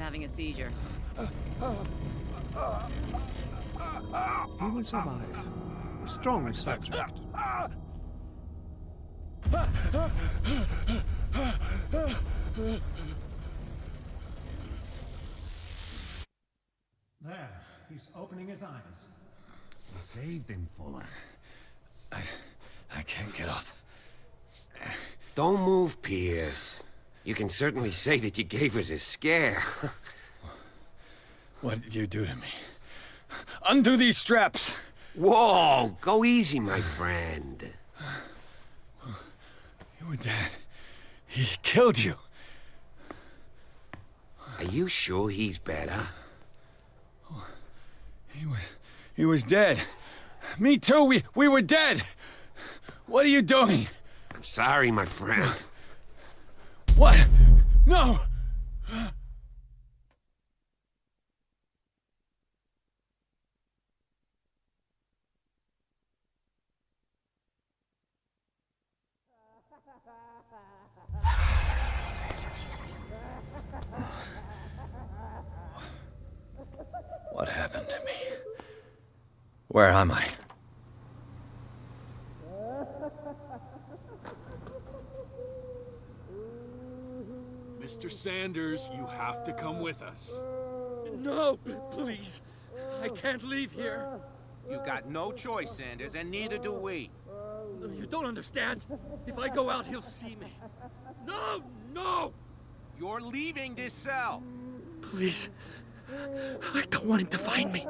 having a seizure. He will survive. Strong subject. There, he's opening his eyes. You saved him, Fuller. I can't get up. Don't move, Pierce. You can certainly say that you gave us a scare. What did you do to me? Undo these straps! Whoa! Go easy, my friend. You were dead. He killed you. Are you sure he's better? He was dead. Me too, we were dead! What are you doing? I'm sorry, my friend. What? No! What happened to me? Where am I? Mr. Sanders, you have to come with us. No, please. I can't leave here. You got no choice, Sanders, and neither do we. You don't understand. If I go out, he'll see me. No, no! You're leaving this cell. Please. I don't want him to find me.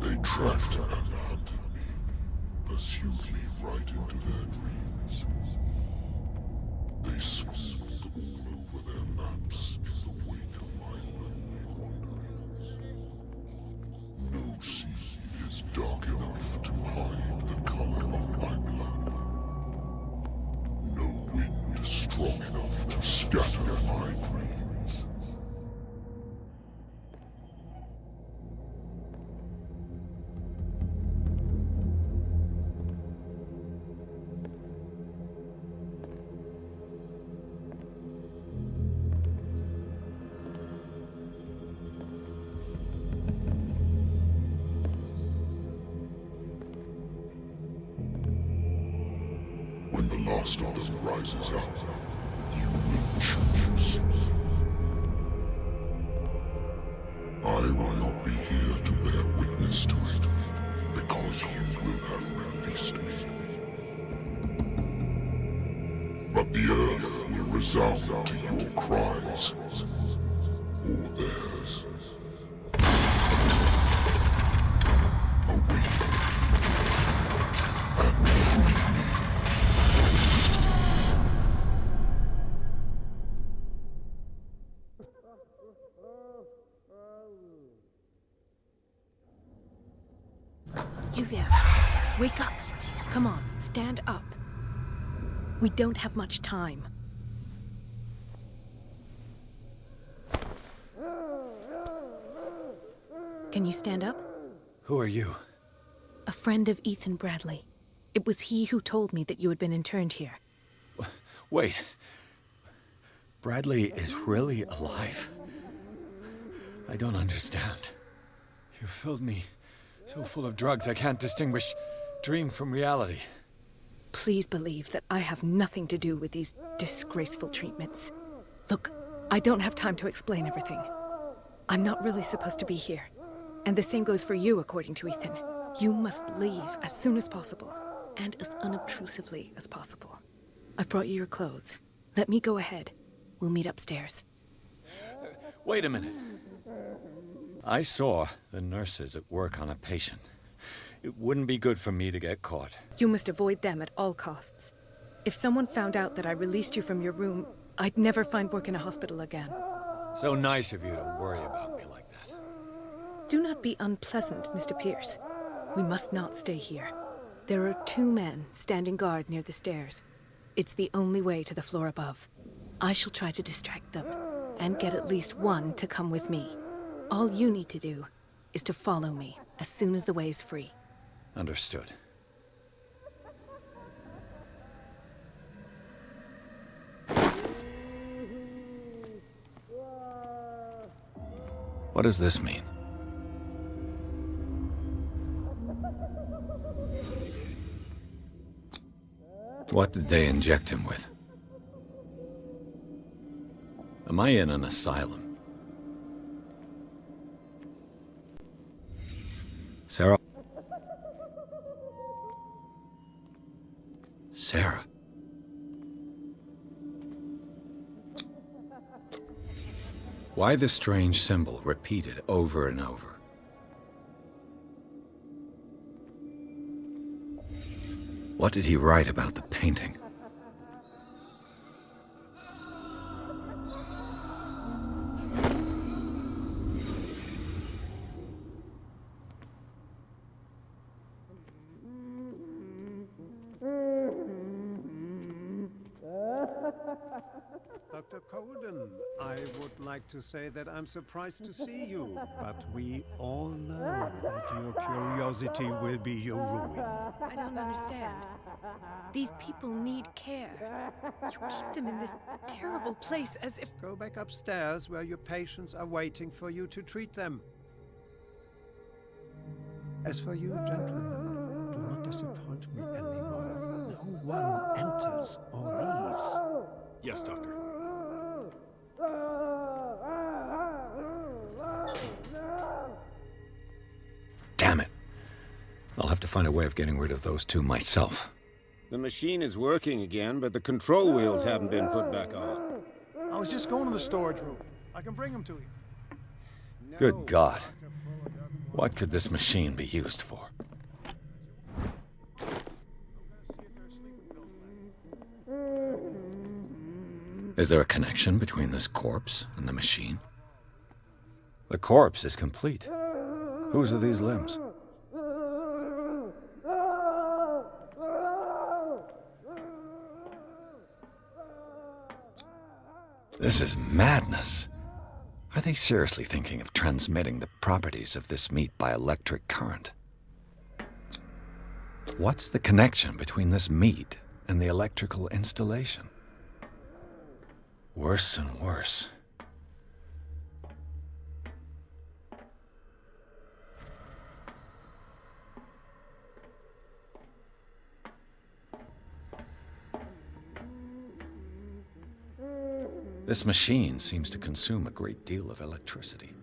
They tracked and hunted me, pursued me right into their dreams. They swooned all over their maps in the wake of my lonely wanderings. No sea is dark enough to hide the color of my blood. No wind strong enough to scatter my dreams. When the last of them rises up, you will choose. I will not be here to bear witness to it, because you will have released me. But the earth will resound to your cries, or theirs. Awaken and free me. You there. Wake up. Come on, stand up. We don't have much time. Can you stand up? Who are you? A friend of Ethan Bradley. It was he who told me that you had been interned here. Wait. Bradley is really alive? I don't understand. You filled me so full of drugs I can't distinguish dream from reality. Please believe that I have nothing to do with these disgraceful treatments. Look, I don't have time to explain everything. I'm not really supposed to be here. And the same goes for you, according to Ethan. You must leave as soon as possible, and as unobtrusively as possible. I've brought you your clothes. Let me go ahead. We'll meet upstairs. Wait a minute. I saw the nurses at work on a patient. It wouldn't be good for me to get caught. You must avoid them at all costs. If someone found out that I released you from your room, I'd never find work in a hospital again. So nice of you to worry about me like that. Do not be unpleasant, Mr. Pierce. We must not stay here. There are 2 men standing guard near the stairs. It's the only way to the floor above. I shall try to distract them, and get at least one to come with me. All you need to do is to follow me as soon as the way is free. Understood. What does this mean? What did they inject him with? Am I in an asylum? Sarah? Sarah? Why the strange symbol repeated over and over? What did he write about the painting? Dr. Colden, I would like to say that I'm surprised to see you, but we all know that your curiosity will be your ruin. I don't understand. These people need care. You keep them in this terrible place as if... Go back upstairs where your patients are waiting for you to treat them. As for you, gentlemen, do not disappoint me anymore. No one enters or leaves. Yes, Doctor. Damn it. I'll have to find a way of getting rid of those 2 myself. The machine is working again, but the control wheels haven't been put back on. I was just going to the storage room. I can bring them to you. Good God. What could this machine be used for? Is there a connection between this corpse and the machine? The corpse is complete. Whose are these limbs? This is madness. Are they seriously thinking of transmitting the properties of this meat by electric current? What's the connection between this meat and the electrical installation? Worse and worse. This machine seems to consume a great deal of electricity.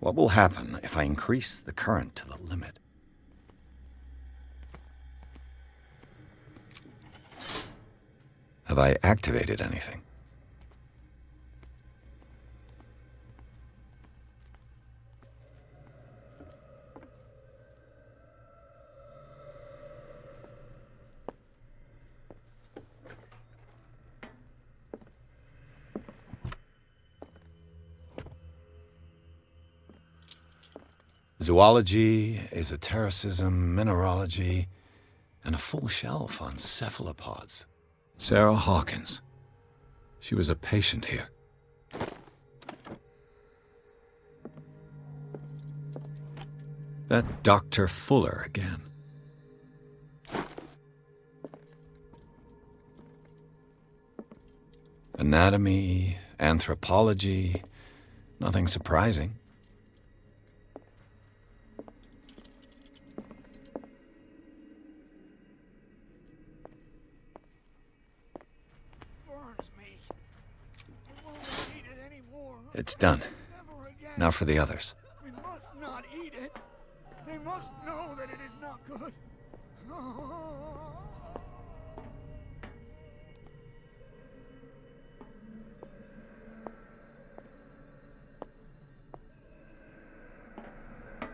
What will happen if I increase the current to the limit? Have I activated anything? Zoology, esotericism, mineralogy, and a full shelf on cephalopods. Sarah Hawkins. She was a patient here. That Dr. Fuller again. Anatomy, anthropology, nothing surprising. It's done. Now for the others. We must not eat it. They must know that it is not good.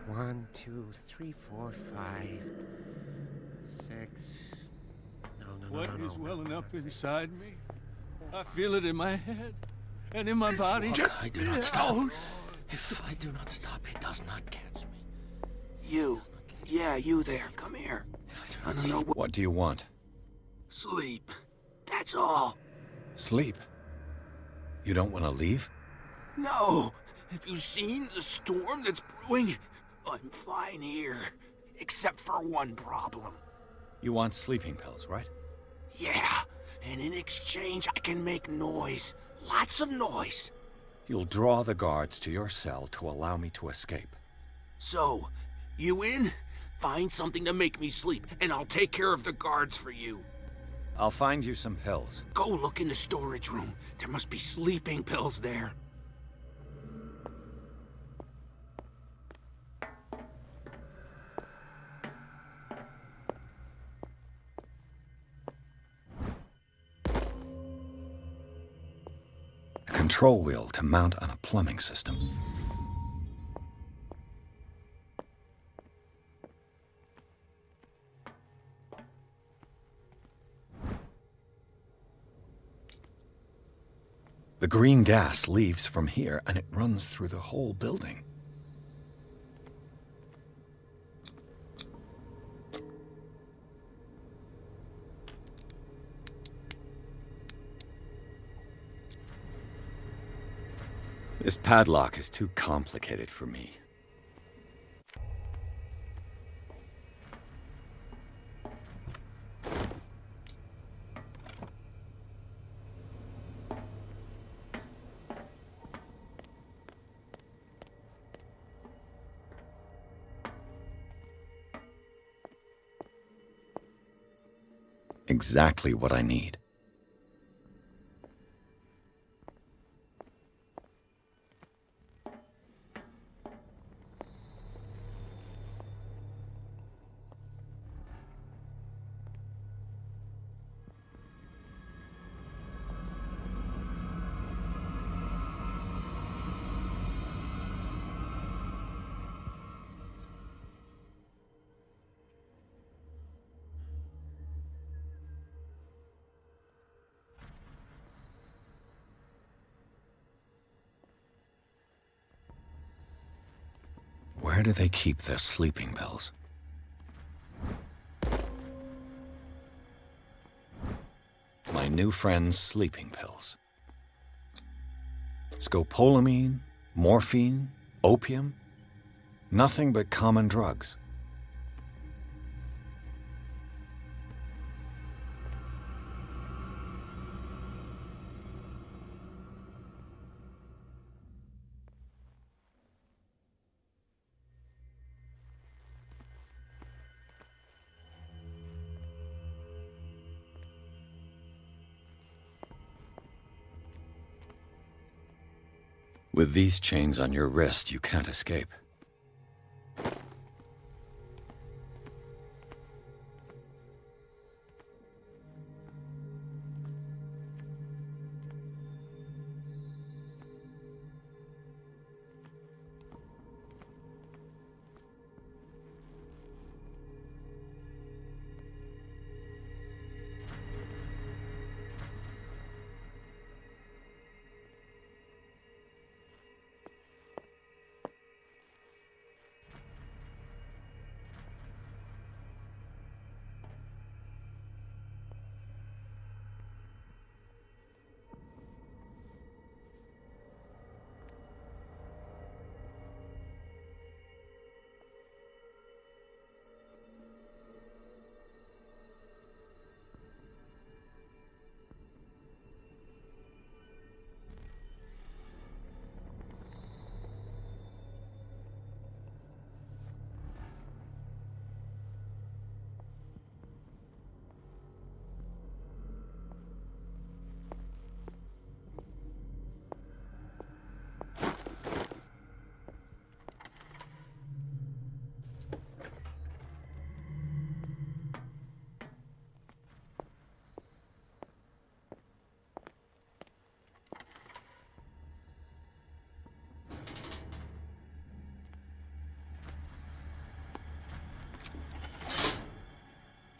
One, 2, 3, 4, 5, 6. No. What is welling up inside me? I feel it in my head and in my body. Look, I do not stop. If I do not stop, he does not catch me. Yeah, you there. Come here. I don't know What do you want? Sleep. That's all. Sleep? You don't want to leave? No! Have you seen the storm that's brewing? I'm fine here. Except for one problem. You want sleeping pills, right? Yeah, and in exchange I can make noise. Lots of noise. You'll draw the guards to your cell to allow me to escape. So, you in? Find something to make me sleep, and I'll take care of the guards for you. I'll find you some pills. Go look in the storage room. There must be sleeping pills there. A control wheel to mount on a plumbing system. The green gas leaves from here and it runs through the whole building. This padlock is too complicated for me. Exactly what I need. Where do they keep their sleeping pills? My new friend's sleeping pills. Scopolamine, morphine, opium. Nothing but common drugs. With these chains on your wrist, you can't escape.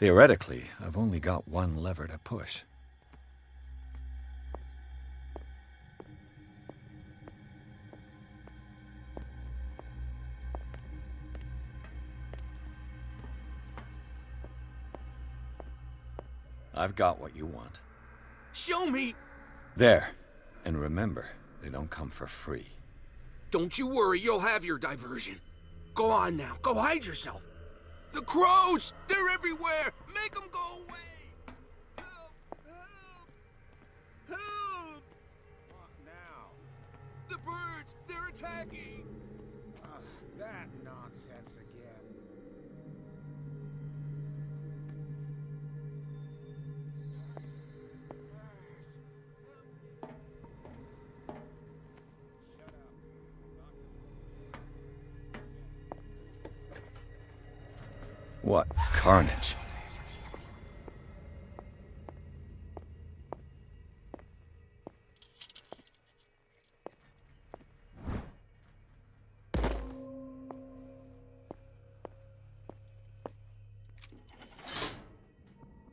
Theoretically, I've only got one lever to push. I've got what you want. Show me! There. And remember, they don't come for free. Don't you worry, you'll have your diversion. Go on now, go hide yourself. The crows! They're everywhere! Make them go away! Help! Help! Help! What now? The birds! They're attacking! That nonsense again. What carnage.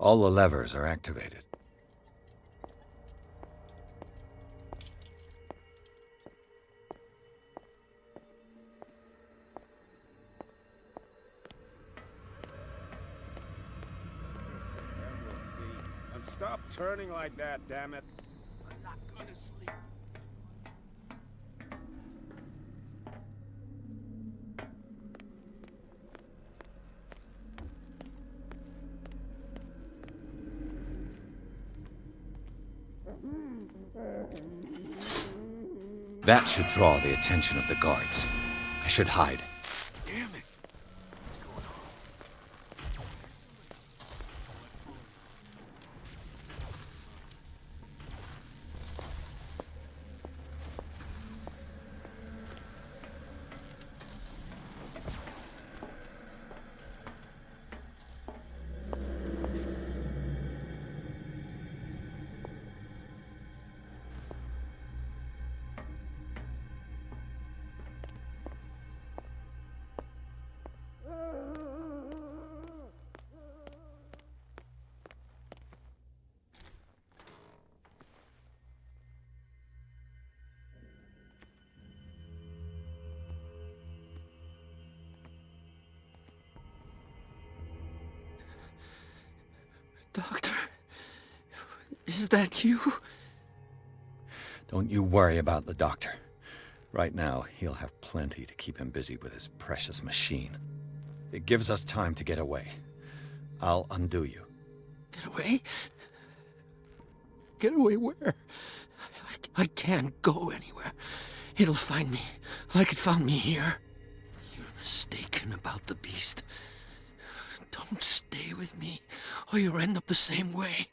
All the levers are activated. And stop turning like that, damn it. I'm not gonna sleep. That should draw the attention of the guards. I should hide. Damn it! What's going on? Doctor, is that you? Don't you worry about the doctor. Right now, he'll have plenty to keep him busy with his precious machine. It gives us time to get away. I'll undo you. Get away? Get away where? I can't go anywhere. It'll find me, like it found me here. You're mistaken about the beast. Don't stay with me, or you'll end up the same way.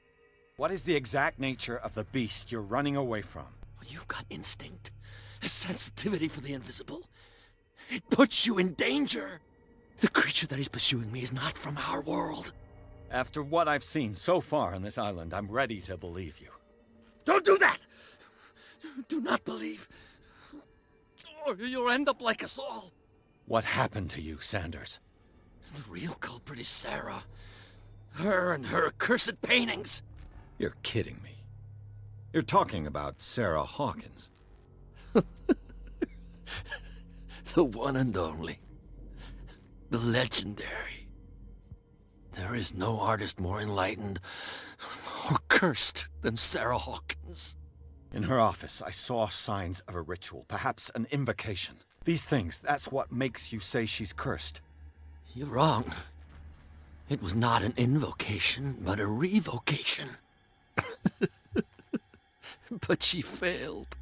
What is the exact nature of the beast you're running away from? Well, you've got instinct, a sensitivity for the invisible. It puts you in danger. The creature that is pursuing me is not from our world. After what I've seen so far on this island, I'm ready to believe you. Don't do that! Do not believe, or you'll end up like us all. What happened to you, Sanders? The real culprit is Sarah. Her and her accursed paintings. You're kidding me. You're talking about Sarah Hawkins. The one and only. The legendary. There is no artist more enlightened or cursed than Sarah Hawkins. In her office, I saw signs of a ritual, perhaps an invocation. These things, that's what makes you say she's cursed. You're wrong. It was not an invocation, but a revocation. But she failed.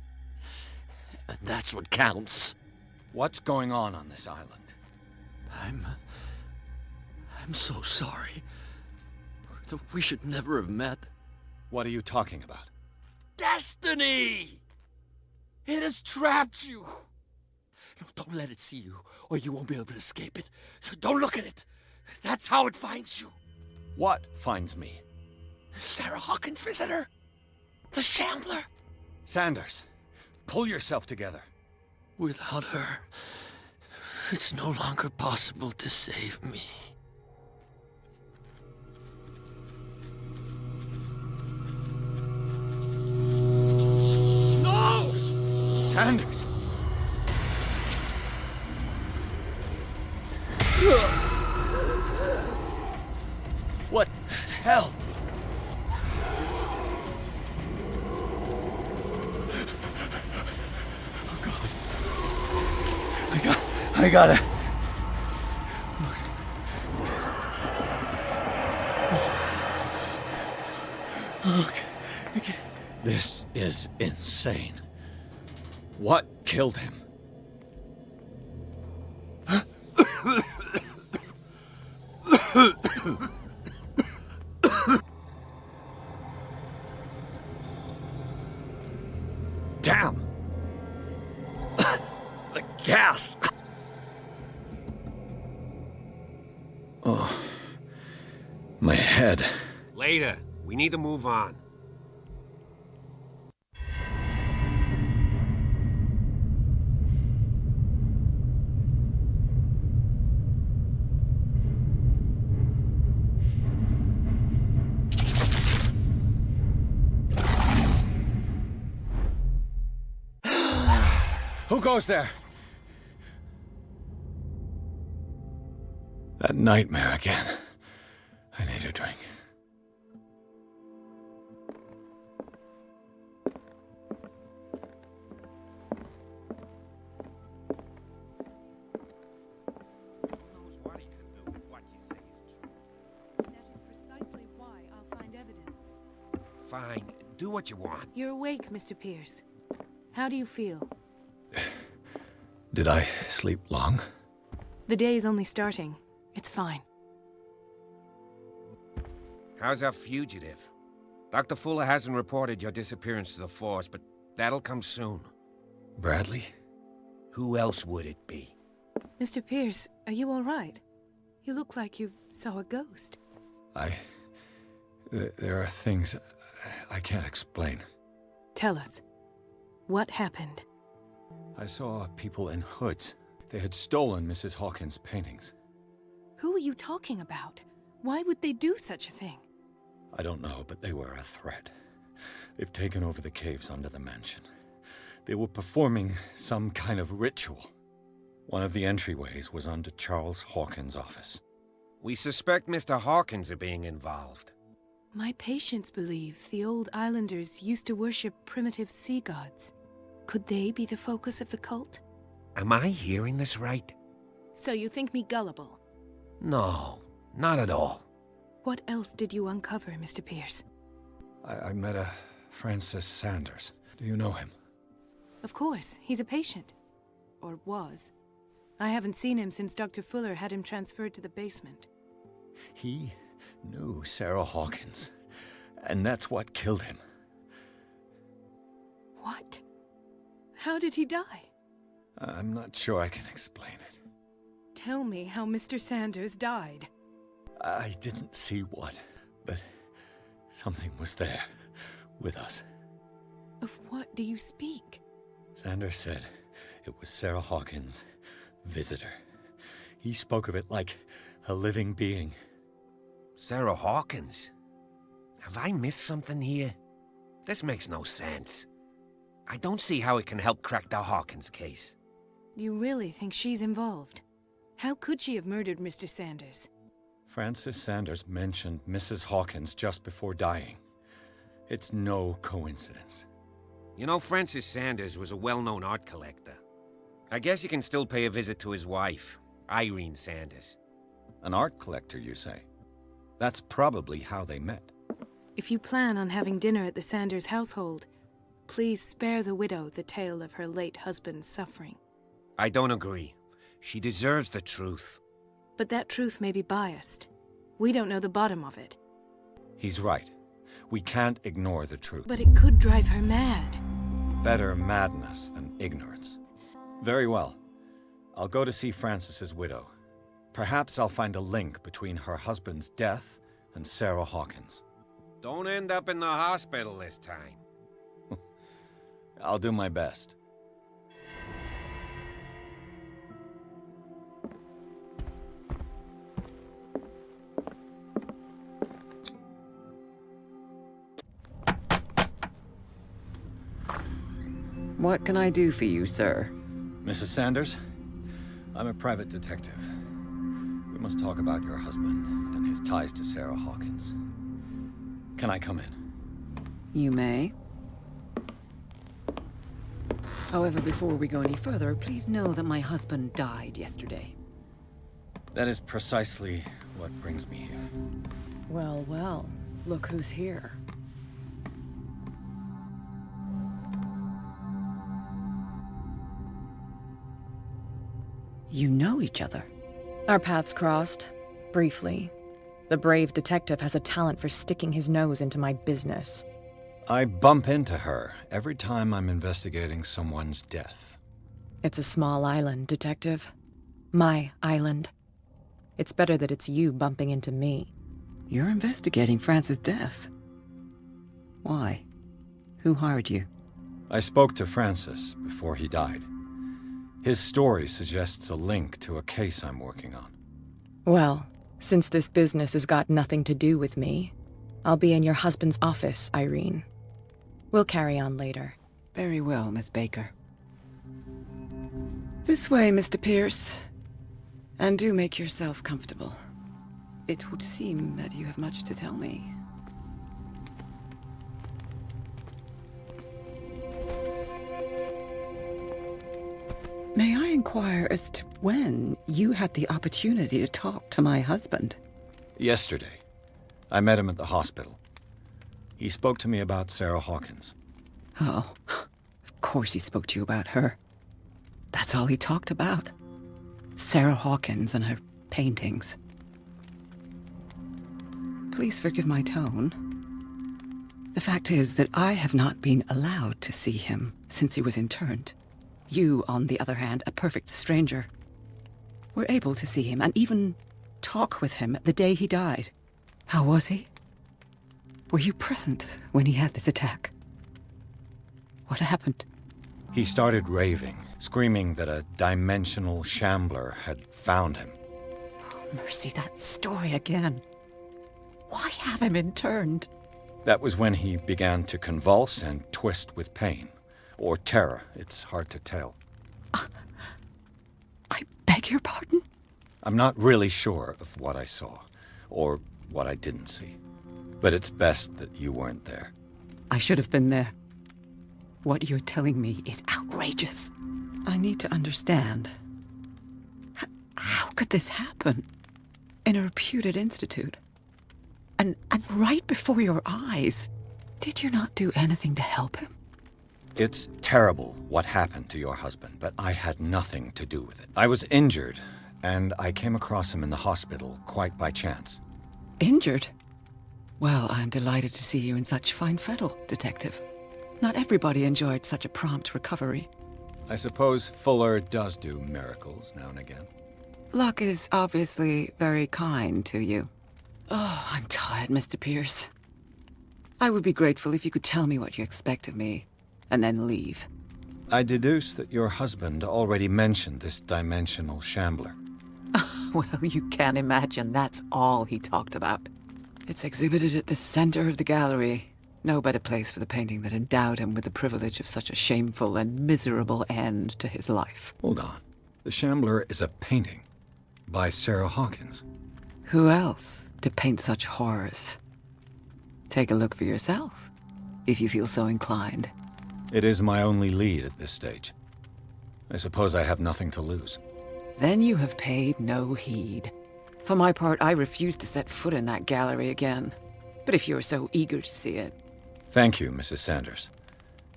And that's what counts. What's going on this island? I'm so sorry. We should never have met. What are you talking about? Destiny! It has trapped you. No, don't let it see you, or you won't be able to escape it. Don't look at it. That's how it finds you. What finds me? Sarah Hawkins' visitor. The Shambler. Sanders, pull yourself together. Without her, it's no longer possible to save me. No! Sanders! What the hell? I gotta... Okay. This is insane. What killed him? Damn! The gas! Oh. My head. Later. We need to move on. Who goes there? That nightmare again. I need a drink. Fine. Do what you want. You're awake, Mr. Pирс. How do you feel? Did I sleep long? The day is only starting. It's fine. How's our fugitive? Dr. Fuller hasn't reported your disappearance to the force, but that'll come soon. Bradley? Who else would it be? Mr. Pирс, are you all right? You look like you saw a ghost. There are things I can't explain. Tell us. What happened? I saw people in hoods. They had stolen Mrs. Hawkins' paintings. Who are you talking about? Why would they do such a thing? I don't know, but they were a threat. They've taken over the caves under the mansion. They were performing some kind of ritual. One of the entryways was under Charles Hawkins' office. We suspect Mr. Hawkins of being involved. My patients believe the old islanders used to worship primitive sea gods. Could they be the focus of the cult? Am I hearing this right? So you think me gullible? No, not at all. What else did you uncover, Mr. Pирс? I met a Francis Sanders. Do you know him? Of course, he's a patient. Or was. I haven't seen him since Dr. Fuller had him transferred to the basement. He knew Sarah Hawkins, and that's what killed him. What? How did he die? I'm not sure I can explain it. Tell me how Mr. Sanders died. I didn't see what, but something was there, with us. Of what do you speak? Sanders said it was Sarah Hawkins' visitor. He spoke of it like a living being. Sarah Hawkins? Have I missed something here? This makes no sense. I don't see how it can help crack the Hawkins case. You really think she's involved? How could she have murdered Mr. Sanders? Francis Sanders mentioned Mrs. Hawkins just before dying. It's no coincidence. You know, Francis Sanders was a well-known art collector. I guess you can still pay a visit to his wife, Irene Sanders. An art collector, you say? That's probably how they met. If you plan on having dinner at the Sanders household, please spare the widow the tale of her late husband's suffering. I don't agree. She deserves the truth. But that truth may be biased. We don't know the bottom of it. He's right. We can't ignore the truth. But it could drive her mad. Better madness than ignorance. Very well. I'll go to see Francis's widow. Perhaps I'll find a link between her husband's death and Sarah Hawkins. Don't end up in the hospital this time. I'll do my best. What can I do for you, sir? Mrs. Sanders, I'm a private detective. We must talk about your husband and his ties to Sarah Hawkins. Can I come in? You may. However, before we go any further, please know that my husband died yesterday. That is precisely what brings me here. Well, well, look who's here. You know each other? Our paths crossed, briefly. The brave detective has a talent for sticking his nose into my business. I bump into her every time I'm investigating someone's death. It's a small island, Detective. My island. It's better that it's you bumping into me. You're investigating Francis' death. Why? Who hired you? I spoke to Francis before he died. His story suggests a link to a case I'm working on. Well, since this business has got nothing to do with me, I'll be in your husband's office, Irene. We'll carry on later. Very well, Miss Baker. This way, Mr. Pierce. And do make yourself comfortable. It would seem that you have much to tell me. May I inquire as to when you had the opportunity to talk to my husband? Yesterday. I met him at the hospital. He spoke to me about Sarah Hawkins. Oh, of course he spoke to you about her. That's all he talked about. Sarah Hawkins and her paintings. Please forgive my tone. The fact is that I have not been allowed to see him since he was interned. You, on the other hand, a perfect stranger, were able to see him and even talk with him the day he died. How was he? Were you present when he had this attack? What happened? He started raving, screaming that a dimensional shambler had found him. Oh, mercy, that story again. Why have him interned? That was when he began to convulse and twist with pain. Or terror, it's hard to tell. I beg your pardon? I'm not really sure of what I saw, or what I didn't see. But it's best that you weren't there. I should have been there. What you're telling me is outrageous. I need to understand. How could this happen? In a reputed institute? And right before your eyes? Did you not do anything to help him? It's terrible what happened to your husband, but I had nothing to do with it. I was injured, and I came across him in the hospital quite by chance. Injured? Well, I'm delighted to see you in such fine fettle, Detective. Not everybody enjoyed such a prompt recovery. I suppose Fuller does do miracles now and again. Luck is obviously very kind to you. Oh, I'm tired, Mr. Pierce. I would be grateful if you could tell me what you expect of me, and then leave. I deduce that your husband already mentioned this dimensional shambler. Well, you can imagine that's all he talked about. It's exhibited at the center of the gallery. No better place for the painting that endowed him with the privilege of such a shameful and miserable end to his life. Hold on. The shambler is a painting by Sarah Hawkins. Who else to paint such horrors? Take a look for yourself, if you feel so inclined. It is my only lead at this stage. I suppose I have nothing to lose. Then you have paid no heed. For my part, I refuse to set foot in that gallery again. But if you're so eager to see it... Thank you, Mrs. Sanders.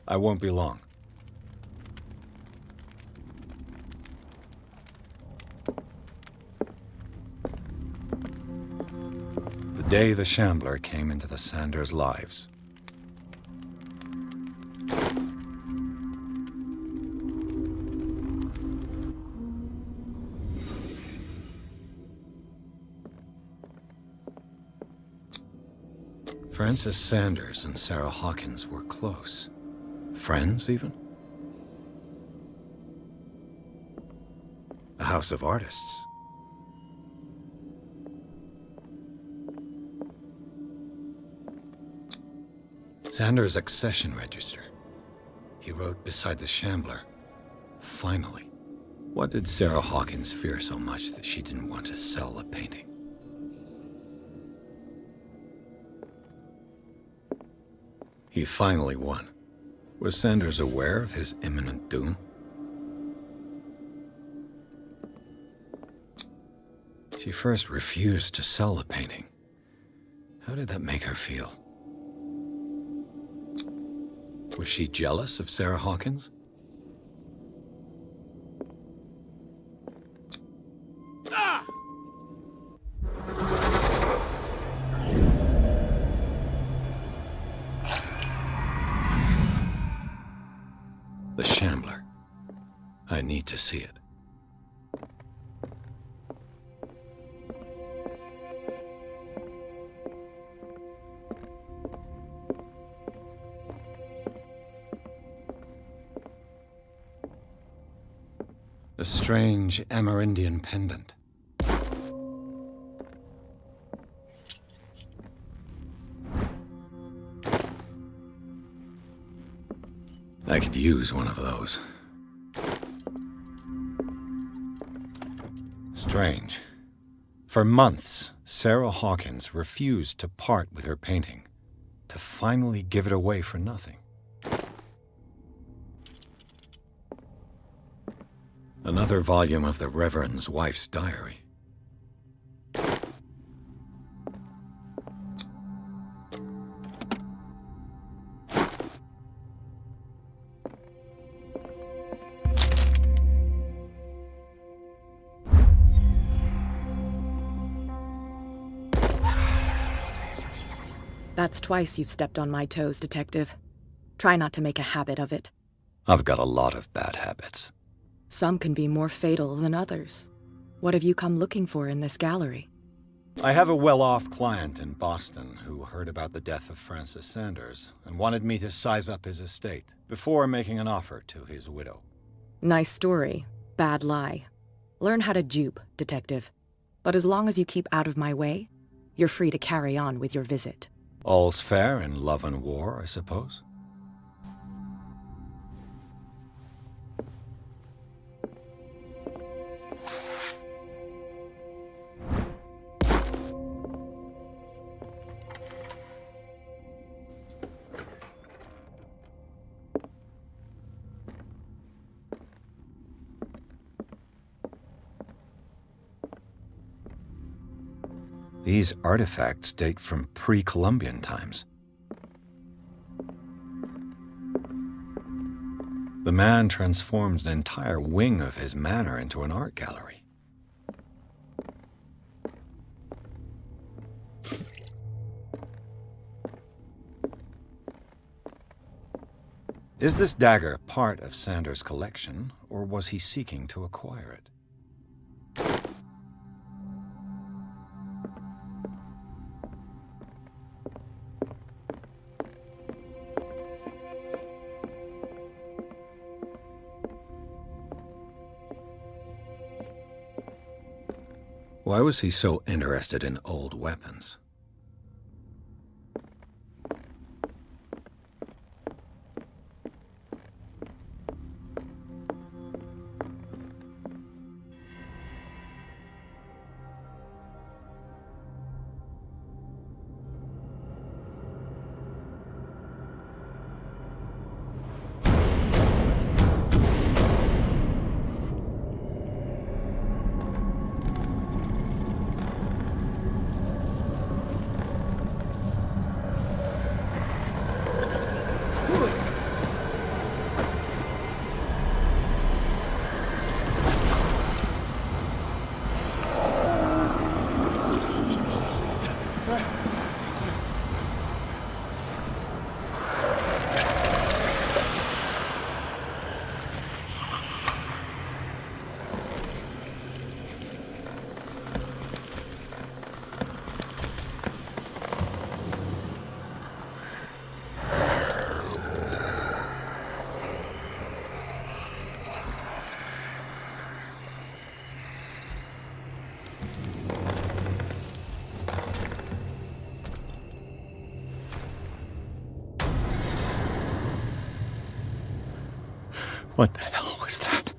I won't be long. The day the shambler came into the Sanders' lives. Francis Sanders and Sarah Hawkins were close. Friends, even? A house of artists. Sanders' accession register. He wrote beside the shambler, "Finally." What did Sarah Hawkins fear so much that she didn't want to sell the painting? He finally won. Was Sanders aware of his imminent doom? She first refused to sell the painting. How did that make her feel? Was she jealous of Sarah Hawkins? The Shambler. I need to see it. A strange Amerindian pendant. I could use one of those. Strange. For months, Sarah Hawkins refused to part with her painting, to finally give it away for nothing. Another volume of the Reverend's wife's diary. That's twice you've stepped on my toes, Detective. Try not to make a habit of it. I've got a lot of bad habits. Some can be more fatal than others. What have you come looking for in this gallery? I have a well-off client in Boston who heard about the death of Francis Sanders and wanted me to size up his estate before making an offer to his widow. Nice story. Bad lie. Learn how to dupe, Detective. But as long as you keep out of my way, you're free to carry on with your visit. All's fair in love and war, I suppose? These artifacts date from pre-Columbian times. The man transformed an entire wing of his manor into an art gallery. Is this dagger part of Sanders' collection, or was he seeking to acquire it? Why was he so interested in old weapons? What the hell was that?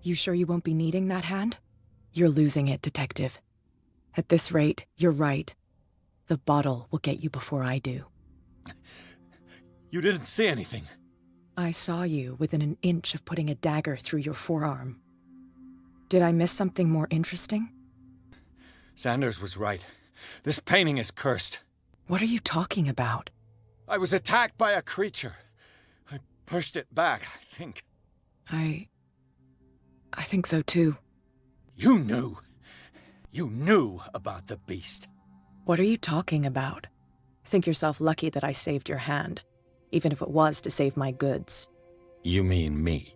You sure you won't be needing that hand? You're losing it, Detective. At this rate, you're right. The bottle will get you before I do. You didn't see anything. I saw you within an inch of putting a dagger through your forearm. Did I miss something more interesting? Sanders was right. This painting is cursed. What are you talking about? I was attacked by a creature. I pushed it back, I think. I think so too. You knew. You knew about the beast. What are you talking about? Think yourself lucky that I saved your hand, even if it was to save my goods. You mean me?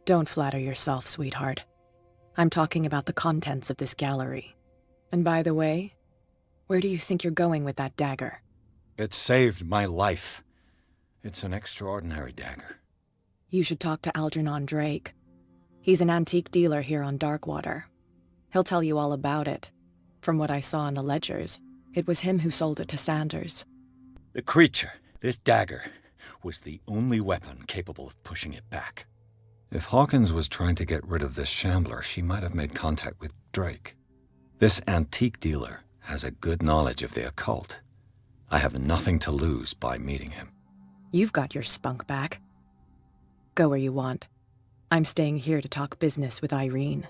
Don't flatter yourself, sweetheart. I'm talking about the contents of this gallery. And by the way, where do you think you're going with that dagger? It saved my life. It's an extraordinary dagger. You should talk to Algernon Drake. He's an antique dealer here on Darkwater. He'll tell you all about it. From what I saw in the ledgers, it was him who sold it to Sanders. The creature, this dagger, was the only weapon capable of pushing it back. If Hawkins was trying to get rid of this shambler, she might have made contact with Drake. This antique dealer has a good knowledge of the occult. I have nothing to lose by meeting him. You've got your spunk back. Go where you want. I'm staying here to talk business with Irene.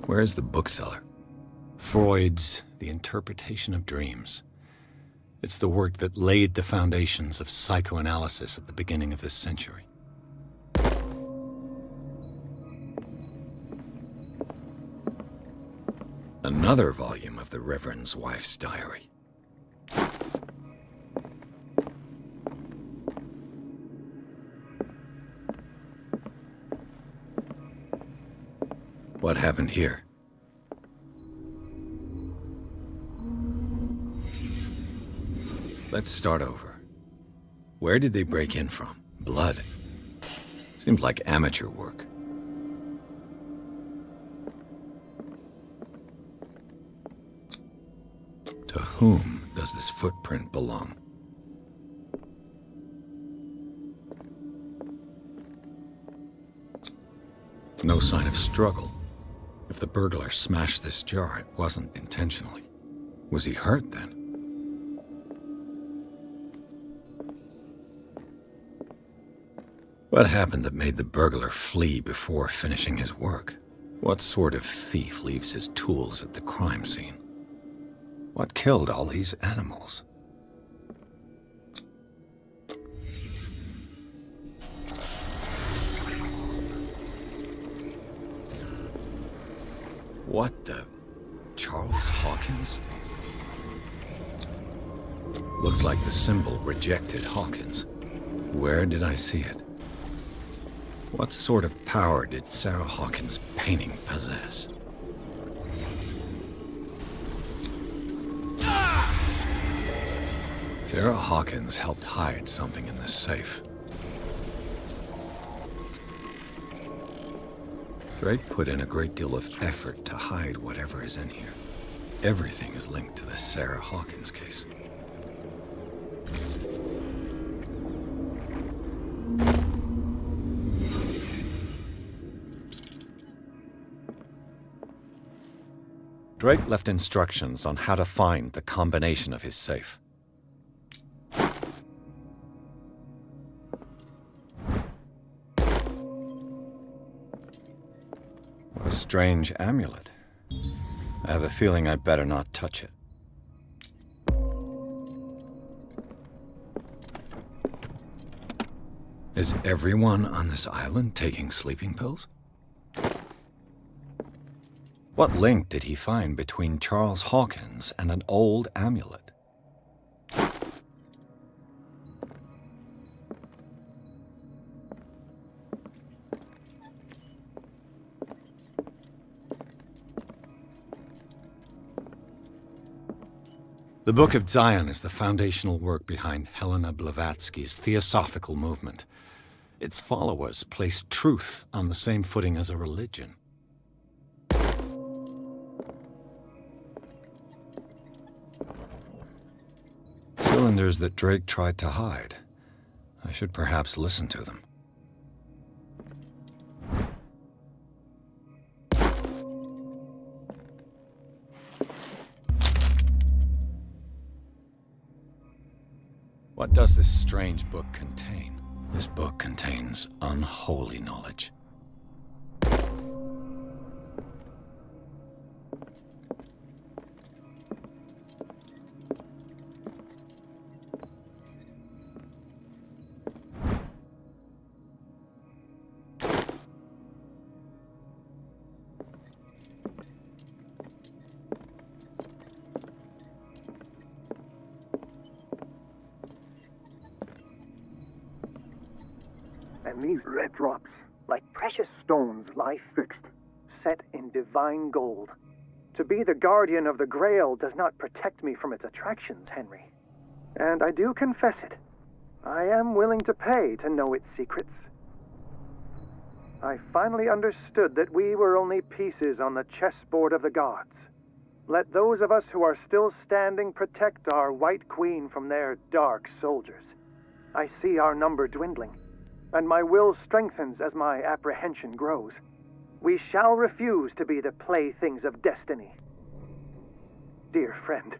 Where's the bookseller? Freud's The Interpretation of Dreams. It's the work that laid the foundations of psychoanalysis at the beginning of this century. Another volume of the Reverend's wife's diary. What happened here? Let's start over. Where did they break in from? Blood. Seems like amateur work. To whom does this footprint belong? No sign of struggle. If the burglar smashed this jar, it wasn't intentionally. Was he hurt then? What happened that made the burglar flee before finishing his work? What sort of thief leaves his tools at the crime scene? What killed all these animals? What the... Charles Hawkins? Looks like the symbol rejected Hawkins. Where did I see it? What sort of power did Sarah Hawkins' painting possess? Sarah Hawkins helped hide something in this safe. Drake put in a great deal of effort to hide whatever is in here. Everything is linked to the Sarah Hawkins case. Drake left instructions on how to find the combination of his safe. What a strange amulet. I have a feeling I better not touch it. Is everyone on this island taking sleeping pills? What link did he find between Charles Hawkins and an old amulet? The Book of Zion is the foundational work behind Helena Blavatsky's Theosophical movement. Its followers place truth on the same footing as a religion. Cylinders that Drake tried to hide. I should perhaps listen to them. What does this strange book contain? This book contains unholy knowledge. And these red drops, like precious stones, lie fixed, set in divine gold. To be the guardian of the Grail does not protect me from its attractions, Henry. And I do confess it. I am willing to pay to know its secrets. I finally understood that we were only pieces on the chessboard of the gods. Let those of us who are still standing protect our White Queen from their dark soldiers. I see our number dwindling, and my will strengthens as my apprehension grows. We shall refuse to be the playthings of destiny. Dear friend,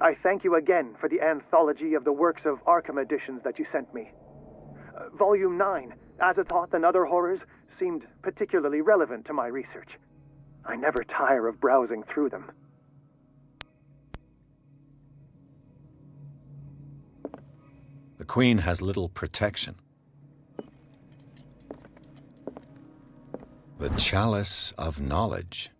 I thank you again for the anthology of the works of Arkham editions that you sent me. Volume 9, Azathoth and Other Horrors, seemed particularly relevant to my research. I never tire of browsing through them. The Queen has little protection. The Chalice of Knowledge.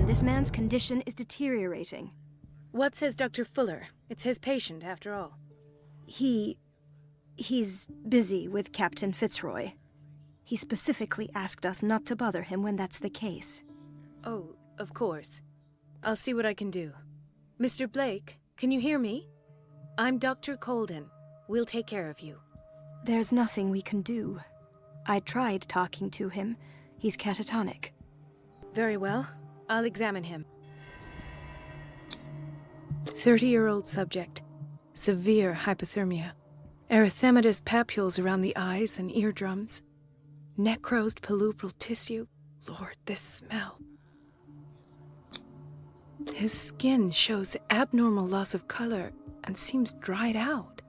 This man's condition is deteriorating. What says Dr. Fuller? It's his patient, after all. He's busy with Captain Fitzroy. He specifically asked us not to bother him when that's the case. Oh, of course. I'll see what I can do. Mr. Blake, can you hear me? I'm Dr. Colden. We'll take care of you. There's nothing we can do. I tried talking to him. He's catatonic. Very well. I'll examine him. 30-year-old subject. Severe hypothermia. Erythematous papules around the eyes and eardrums. Necrosed palpebral tissue. Lord, this smell. His skin shows abnormal loss of color and seems dried out.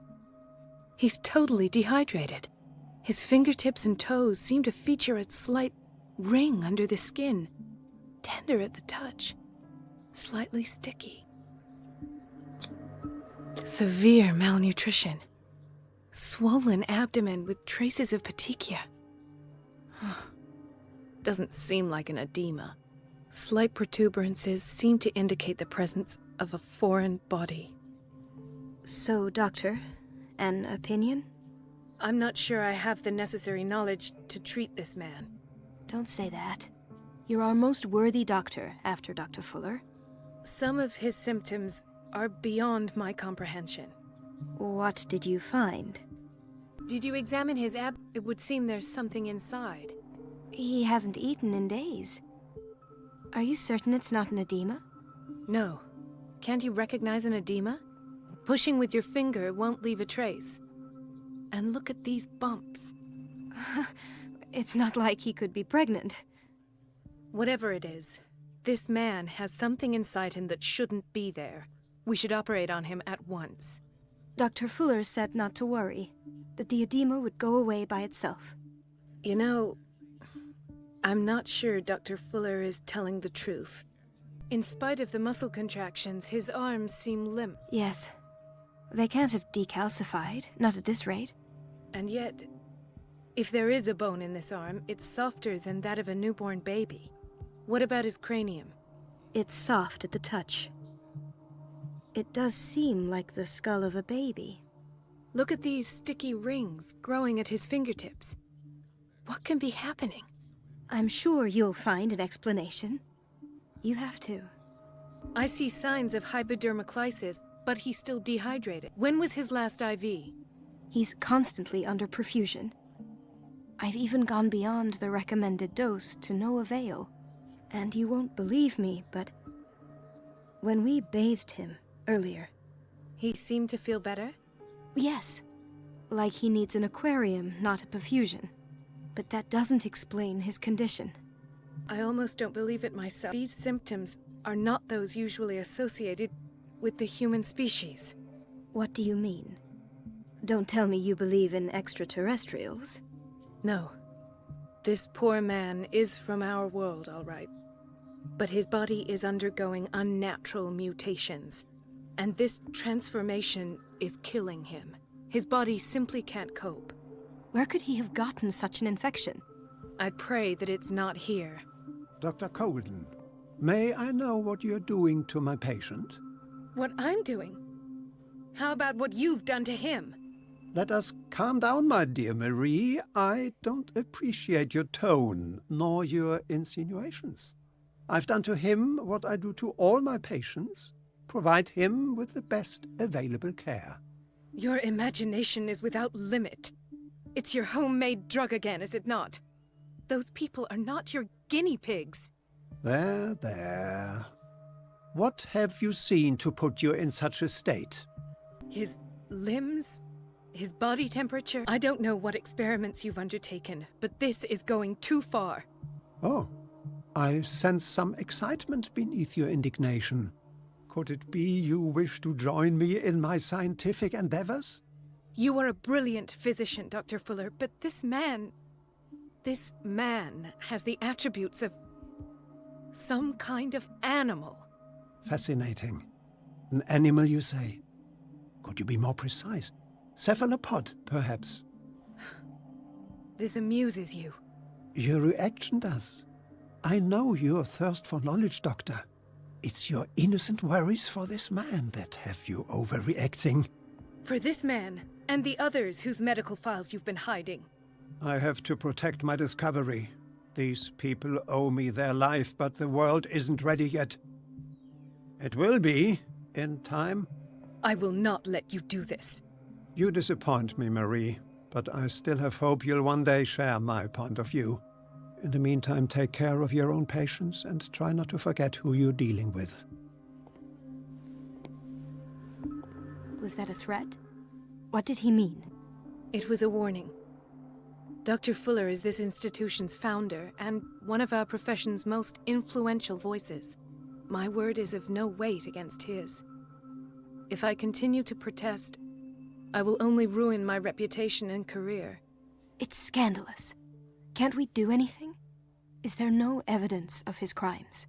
He's totally dehydrated. His fingertips and toes seem to feature a slight ring under the skin, tender at the touch, slightly sticky. Severe malnutrition. Swollen abdomen with traces of petechia. Doesn't seem like an edema. Slight protuberances seem to indicate the presence of a foreign body. So, Doctor, an opinion? I'm not sure I have the necessary knowledge to treat this man. Don't say that. You're our most worthy doctor after Dr. Fuller. Some of his symptoms are beyond my comprehension. What did you find? Did you examine his It would seem there's something inside. He hasn't eaten in days. Are you certain it's not an edema? No. Can't you recognize an edema? Pushing with your finger won't leave a trace. And look at these bumps. It's not like he could be pregnant. Whatever it is, this man has something inside him that shouldn't be there. We should operate on him at once. Dr. Fuller said not to worry, that the edema would go away by itself. You know, I'm not sure Dr. Fuller is telling the truth. In spite of the muscle contractions, his arms seem limp. Yes. They can't have decalcified, not at this rate. And yet, if there is a bone in this arm, it's softer than that of a newborn baby. What about his cranium? It's soft at the touch. It does seem like the skull of a baby. Look at these sticky rings growing at his fingertips. What can be happening? I'm sure you'll find an explanation. You have to. I see signs of hypodermoclysis, but he's still dehydrated. When was his last IV? He's constantly under perfusion. I've even gone beyond the recommended dose to no avail. And you won't believe me, but when we bathed him earlier... He seemed to feel better? Yes. Like he needs an aquarium, not a perfusion. But that doesn't explain his condition. I almost don't believe it myself. These symptoms are not those usually associated with the human species. What do you mean? Don't tell me you believe in extraterrestrials. No. This poor man is from our world, all right. But his body is undergoing unnatural mutations. And this transformation is killing him. His body simply can't cope. Where could he have gotten such an infection? I pray that it's not here. Dr. Colden, may I know what you're doing to my patient? What I'm doing? How about what you've done to him? Let us calm down, my dear Marie. I don't appreciate your tone, nor your insinuations. I've done to him what I do to all my patients. Provide him with the best available care. Your imagination is without limit. It's your homemade drug again, is it not? Those people are not your guinea pigs. There, there. What have you seen to put you in such a state? His limbs? His body temperature? I don't know what experiments you've undertaken, but this is going too far. Oh, I sense some excitement beneath your indignation. Could it be you wish to join me in my scientific endeavors? You are a brilliant physician, Dr. Fuller, but this man has the attributes of some kind of animal. Fascinating. An animal, you say? Could you be more precise? Cephalopod, perhaps? This amuses you. Your reaction does. I know your thirst for knowledge, Doctor. It's your innocent worries for this man that have you overreacting. For this man, and the others whose medical files you've been hiding. I have to protect my discovery. These people owe me their life, but the world isn't ready yet. It will be, in time. I will not let you do this. You disappoint me, Marie, but I still have hope you'll one day share my point of view. In the meantime, take care of your own patients and try not to forget who you're dealing with. Was that a threat? What did he mean? It was a warning. Dr. Fuller is this institution's founder and one of our profession's most influential voices. My word is of no weight against his. If I continue to protest, I will only ruin my reputation and career. It's scandalous. Can't we do anything? Is there no evidence of his crimes?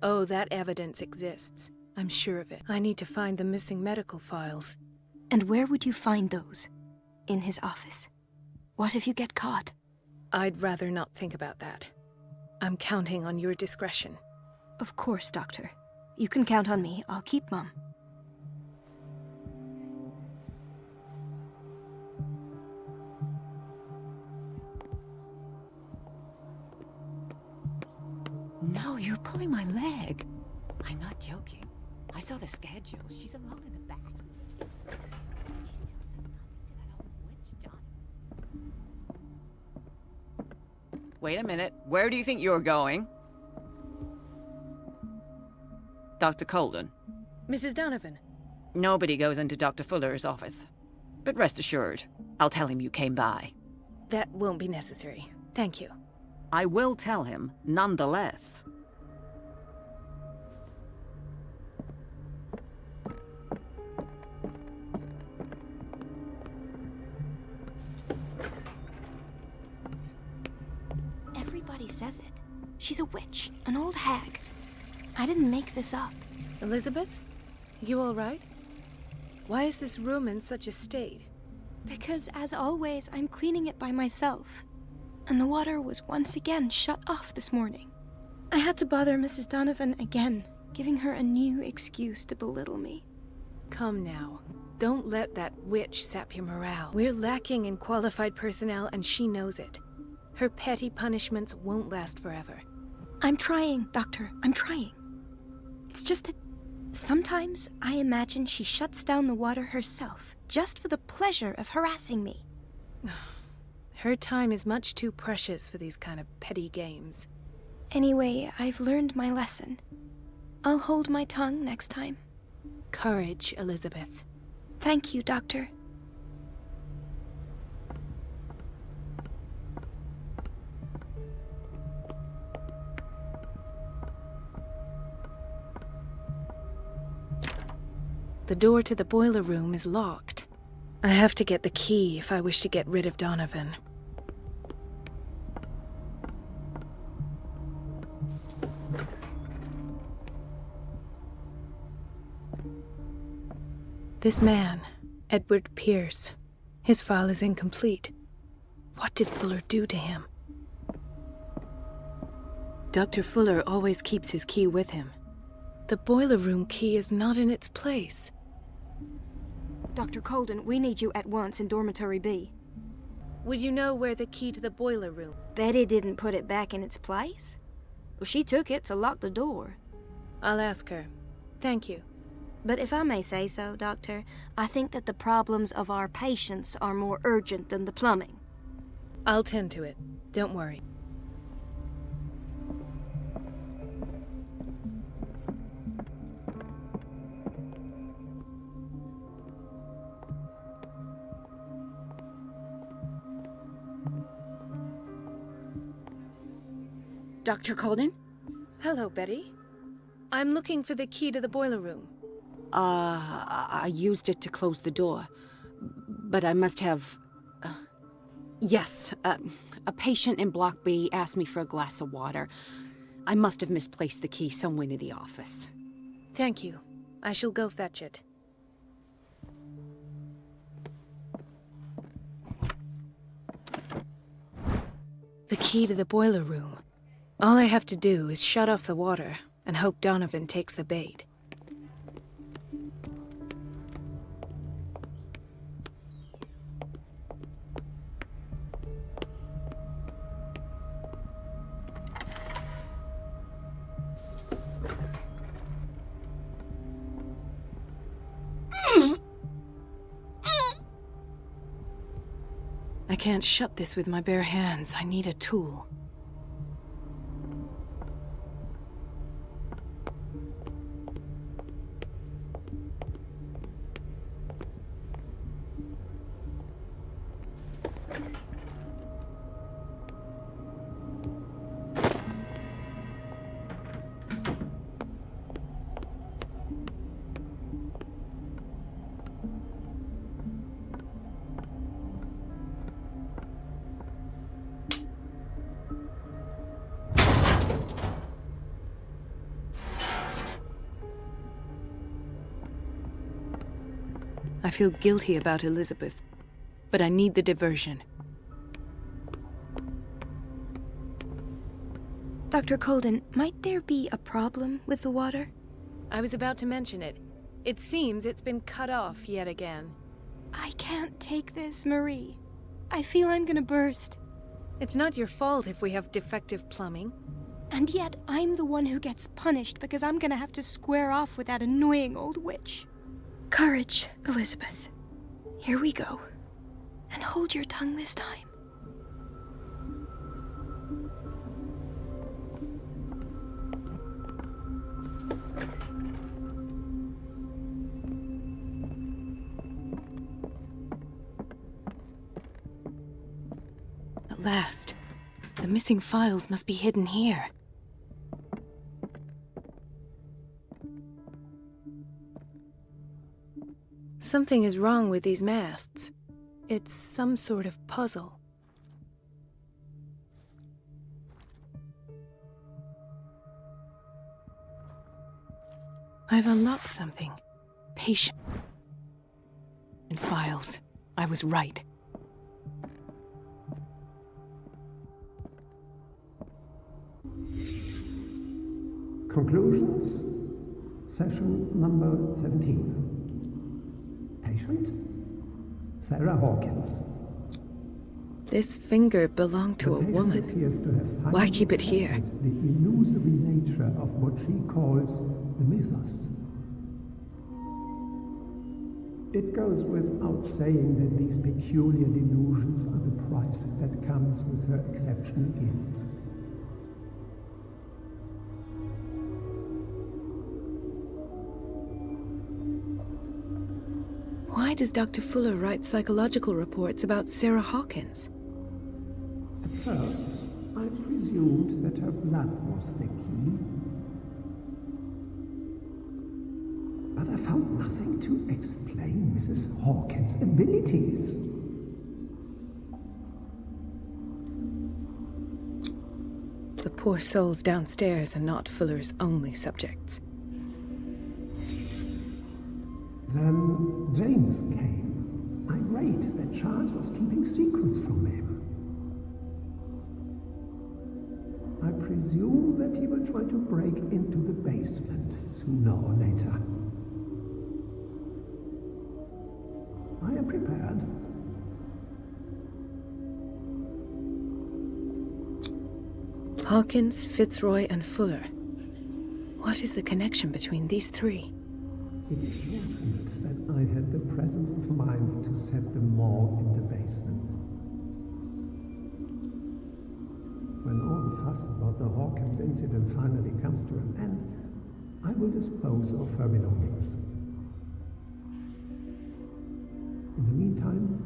Oh, that evidence exists. I'm sure of it. I need to find the missing medical files. And where would you find those? In his office? What if you get caught? I'd rather not think about that. I'm counting on your discretion. Of course, Doctor. You can count on me. I'll keep Mum. No, you're pulling my leg. I'm not joking. I saw the schedule. She's alone in the bathroom. She still says nothing to that old witch, John. Wait a minute. Where do you think you're going? Dr. Colden. Mrs. Donovan. Nobody goes into Dr. Fuller's office. But rest assured, I'll tell him you came by. That won't be necessary. Thank you. I will tell him, nonetheless. Everybody says it. She's a witch, an old hag. I didn't make this up. Elizabeth? You all right? Why is this room in such a state? Because, as always, I'm cleaning it by myself. And the water was once again shut off this morning. I had to bother Mrs. Donovan again, giving her a new excuse to belittle me. Come now. Don't let that witch sap your morale. We're lacking in qualified personnel, and she knows it. Her petty punishments won't last forever. I'm trying, Doctor. I'm trying. It's just that sometimes I imagine she shuts down the water herself, just for the pleasure of harassing me. Her time is much too precious for these kind of petty games. Anyway, I've learned my lesson. I'll hold my tongue next time. Courage, Elizabeth. Thank you, Doctor. The door to the boiler room is locked. I have to get the key if I wish to get rid of Donovan. This man, Edward Pirs, his file is incomplete. What did Fuller do to him? Dr. Fuller always keeps his key with him. The boiler room key is not in its place. Dr. Colden, we need you at once in Dormitory B. Would you know where the key to the boiler room? Betty didn't put it back in its place. Well, she took it to lock the door. I'll ask her. Thank you. But if I may say so, Doctor, I think that the problems of our patients are more urgent than the plumbing. I'll tend to it. Don't worry. Dr. Colden? Hello, Betty. I'm looking for the key to the boiler room. I used it to close the door. But I must have... Yes, a patient in Block B asked me for a glass of water. I must have misplaced the key somewhere in the office. Thank you. I shall go fetch it. The key to the boiler room. All I have to do is shut off the water and hope Donovan takes the bait. I can't shut this with my bare hands. I need a tool. I feel guilty about Elizabeth, but I need the diversion. Dr. Colden, might there be a problem with the water? I was about to mention it. It seems it's been cut off yet again. I can't take this, Marie. I feel I'm gonna burst. It's not your fault if we have defective plumbing. And yet, I'm the one who gets punished because I'm gonna have to square off with that annoying old witch. Courage, Elizabeth. Here we go. And hold your tongue this time. At last. The missing files must be hidden here. Something is wrong with these masts. It's some sort of puzzle. I've unlocked something. Patient. And files. I was right. Conclusions, session number 17. Patient, Sarah Hawkins. This finger belonged to a woman. Why keep it here? The illusory nature of what she calls the mythos. It goes without saying that these peculiar delusions are the price that comes with her exceptional gifts. Why does Dr. Fuller write psychological reports about Sarah Hawkins? At first, I presumed that her blood was the key. But I found nothing to explain Mrs. Hawkins' abilities. The poor souls downstairs are not Fuller's only subjects. Then James came, irate that Charles was keeping secrets from him. I presume that he will try to break into the basement sooner or later. I am prepared. Hawkins, Fitzroy, and Fuller. What is the connection between these three? It is fortunate that I had the presence of mind to set the morgue in the basement. When all the fuss about the Hawkins incident finally comes to an end, I will dispose of her belongings. In the meantime,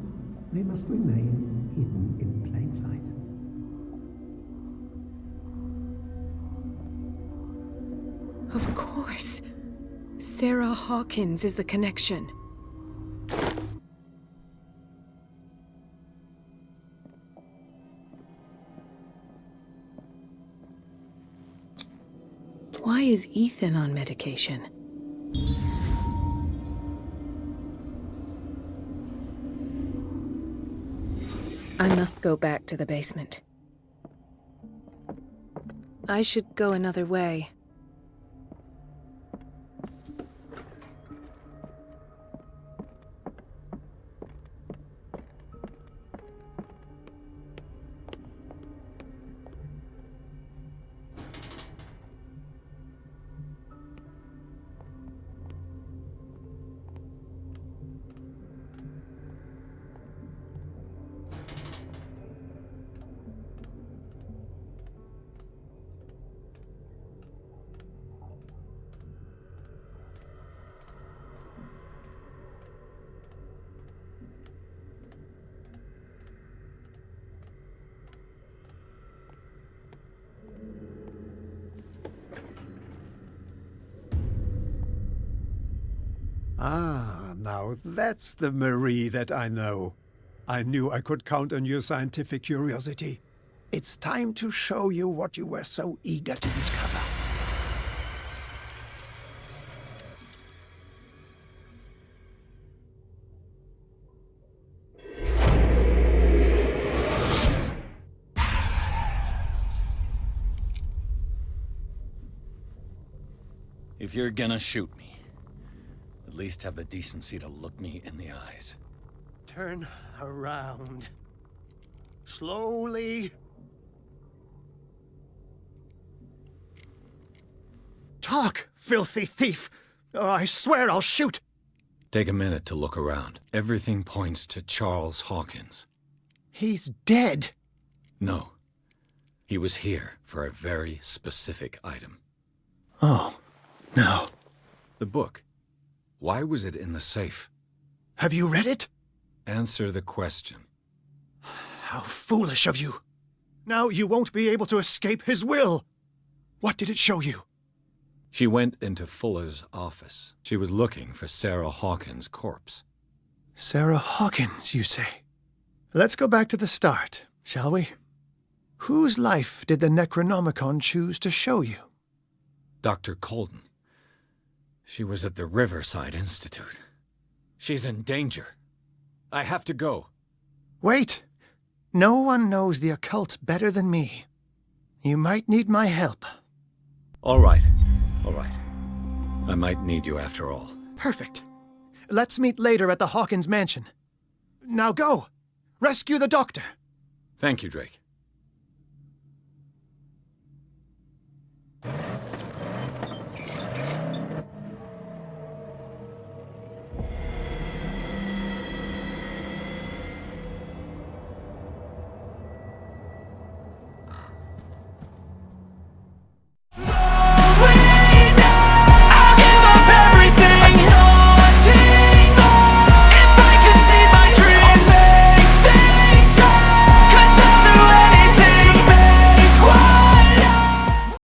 they must remain hidden in plain sight. Of course! Sarah Hawkins is the connection. Why is Ethan on medication? I must go back to the basement. I should go another way. Ah, now that's the Marie that I know. I knew I could count on your scientific curiosity. It's time to show you what you were so eager to discover. If you're gonna shoot me, at least have the decency to look me in the eyes. Turn around. Slowly. Talk, filthy thief! Or I swear I'll shoot! Take a minute to look around. Everything points to Charles Hawkins. He's dead! No. He was here for a very specific item. Oh, no. The book. Why was it in the safe? Have you read it? Answer the question. How foolish of you. Now you won't be able to escape his will. What did it show you? She went into Fuller's office. She was looking for Sarah Hawkins' corpse. Sarah Hawkins, you say? Let's go back to the start, shall we? Whose life did the Necronomicon choose to show you? Dr. Colden. She was at the Riverside Institute. She's in danger. I have to go. Wait. No one knows the occult better than me. You might need my help. All right. All right. I might need you after all. Perfect. Let's meet later at the Hawkins mansion. Now go! Rescue the doctor! Thank you, Drake.